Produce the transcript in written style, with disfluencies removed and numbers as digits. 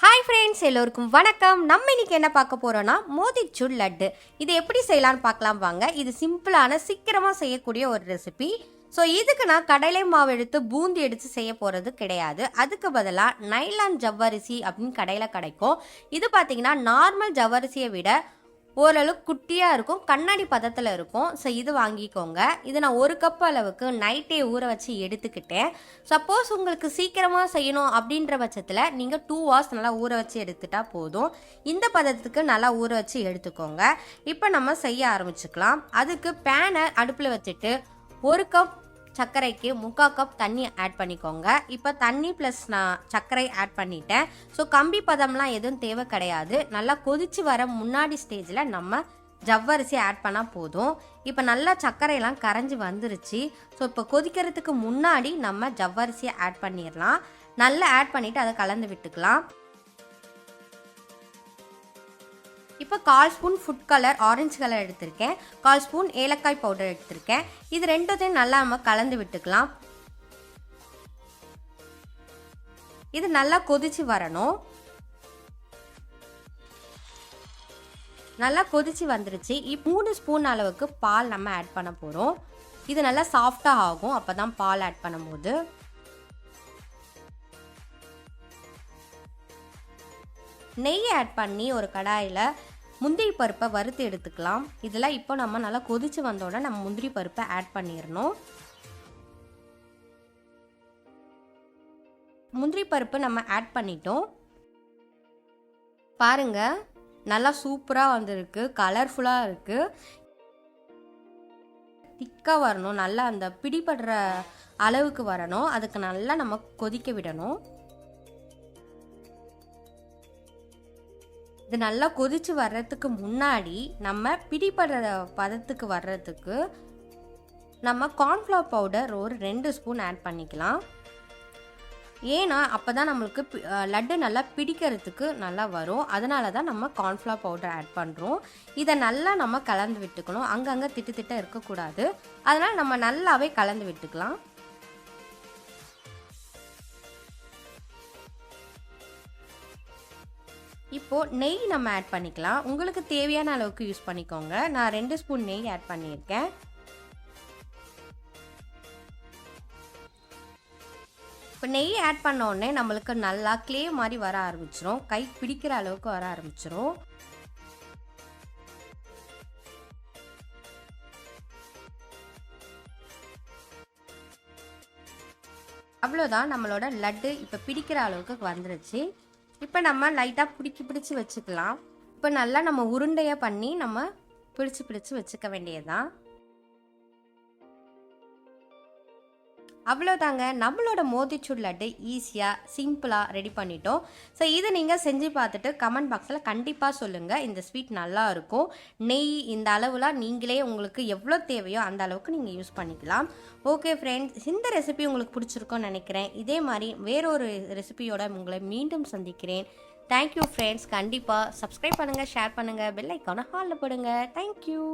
Hi friends, எல்லோருக்கும் வணக்கம். நம்ம இன்னைக்கு என்ன பார்க்க போறோம்னா மோதிச்சூர் லட்டு. இது எப்படி செய்யலாம்னு பார்க்கலாம் வாங்க. இது சிம்பிளான சீக்கிரமாக செய்யக்கூடிய ஒரு ரெசிபி. ஸோ இதுக்கு நான் கடலை மாவு எடுத்து பூந்தி எடுத்து செய்ய போகிறது கிடையாது. அதுக்கு பதிலாக நைலான் ஜவ்வரிசி அப்படின்னு கடையில் கிடைக்கும். இது பார்த்தீங்கன்னா நார்மல் ஜவ்வரிசியை விட ஓரளவுக்கு குட்டியாக இருக்கும், கண்ணாடி பதத்தில் இருக்கும். ஸோ இது வாங்கிக்கோங்க. இது நான் 1 கப் அளவுக்கு நைட்டே ஊற வச்சு எடுத்துக்கிட்டேன். சப்போஸ் உங்களுக்கு சீக்கிரமாக செய்யணும் அப்படின்ற பட்சத்தில் நீங்கள் 2 hours நல்லா ஊற வச்சு எடுத்துட்டா போதும். இந்த பதத்துக்கு நல்லா ஊற வச்சு எடுத்துக்கோங்க. இப்போ நம்ம செய்ய ஆரம்பிச்சுக்கலாம். அதுக்கு பேனை அடுப்பில் வச்சுட்டு 1 கப் சர்க்கரைக்கு 3/4 கப் தண்ணி ஆட் பண்ணிக்கோங்க. இப்போ தண்ணி ப்ளஸ் நான் சர்க்கரை ஆட் பண்ணிட்டேன். ஸோ கம்பி பதம்லாம் எதுவும் தேவை கிடையாது. நல்லா கொதிச்சு வர முன்னாடி ஸ்டேஜில் நம்ம ஜவ்வரிசி ஆட் பண்ணால் போதும். இப்போ நல்லா சர்க்கரையெல்லாம் கரைஞ்சி வந்துருச்சு. ஸோ இப்போ கொதிக்கிறதுக்கு முன்னாடி நம்ம ஜவ்வரிசியை ஆட் பண்ணிடலாம். நல்லா ஆட் பண்ணிவிட்டு அதை கலந்து விட்டுக்கலாம். இப்போ 1/4 spoon food colour orange colour எடுத்திருக்கேன், 1/4 ஸ்பூன் ஏலக்காய் பவுடர் எடுத்திருக்கேன். இது ரெண்டுத்தையும் நல்லா நம்ம கலந்து விட்டுக்கலாம். இது நல்லா கொதிச்சு வரணும். நல்லா கொதிச்சு வந்துருச்சு. இப்போ 3 ஸ்பூன் அளவுக்கு பால் நம்ம ஆட் பண்ண போகிறோம். இது நல்லா சாஃப்டாக ஆகும் அப்போ தான் பால் ஆட் பண்ணும்போது. நெய் ஆட் பண்ணி ஒரு கடாயில் முந்திரி பருப்பை வறுத்து எடுத்துக்கலாம். இதில் இப்போ நம்ம நல்லா கொதிச்சு வந்தோடனே நம்ம முந்திரி பருப்பை ஆட் பண்ணிடணும். முந்திரி பருப்பு நம்ம ஆட் பண்ணிட்டோம். பாருங்க, நல்லா சூப்பராக வந்திருக்கு, கலர்ஃபுல்லாக இருக்குது. திக்காக வரணும், நல்லா அந்த பிடிபடுற அளவுக்கு வரணும். அதுக்கு நல்லா நம்ம கொதிக்க விடணும். இது நல்லா கொதிச்சு வர்றதுக்கு முன்னாடி நம்ம பிடிபடுற பதத்துக்கு வர்றதுக்கு நம்ம கார்ன்ஃப்ளவர் பவுடர் ஒரு 2 ஸ்பூன் ஆட் பண்ணிக்கலாம். ஏன்னா அப்போ தான் நம்மளுக்கு லட்டு நல்லா பிடிக்கிறதுக்கு நல்லா வரும். அதனால தான் நம்ம கார்ன்ஃப்ளவர் பவுடர் ஆட் பண்ணுறோம். இதை நல்லா நம்ம கலந்து விட்டுக்கணும். அங்கங்கே திட்டு திட்ட இருக்கக்கூடாது. அதனால் நம்ம நல்லாவே கலந்து விட்டுக்கலாம். இப்போது நெய் நம்ம ஆட் பண்ணிக்கலாம். உங்களுக்கு தேவையான அளவுக்கு யூஸ் பண்ணிக்கோங்க. நான் 2 ஸ்பூன் நெய் ஆட் பண்ணியிருக்கேன். இப்போ நெய் ஆட் பண்ண உடனே நம்மளுக்கு நல்லா க்ளே மாதிரி வர ஆரம்பிச்சிரும், கை பிடிக்கிற அளவுக்கு வர ஆரம்பிச்சிரும். அவ்வளோதான், நம்மளோட லட்டு இப்போ பிடிக்கிற அளவுக்கு வந்துருச்சு. இப்போ நம்ம லைட்டாக பிடிச்சி வச்சுக்கலாம். இப்போ நல்லா நம்ம உருண்டையாக பண்ணி நம்ம பிடிச்சி வச்சுக்க வேண்டியதுதான். அவ்வளோதாங்க, நம்மளோட மோதிச்சூர் லட்டு ஈஸியாக சிம்பிளாக ரெடி பண்ணிட்டோம். ஸோ இதை நீங்கள் செஞ்சு பார்த்துட்டு கமெண்ட் பாக்ஸில் கண்டிப்பாக சொல்லுங்கள். இந்த ஸ்வீட் நல்லா இருக்கும். நெய் இந்த அளவுலாம் நீங்களே உங்களுக்கு எவ்வளோ தேவையோ அந்த அளவுக்கு நீங்கள் யூஸ் பண்ணிக்கலாம். ஓகே ஃப்ரெண்ட்ஸ், இந்த ரெசிபி உங்களுக்கு பிடிச்சிருக்கோன்னு நினைக்கிறேன். இதே மாதிரி வேறொரு ரெசிபியோட உங்களை மீண்டும் சந்திக்கிறேன். Thank you friends. கண்டிப்பாக சப்ஸ்கிரைப் பண்ணுங்கள், ஷேர் பண்ணுங்கள், பெல் ஐக்கானை ஹாலில் போடுங்க. தேங்க்யூ.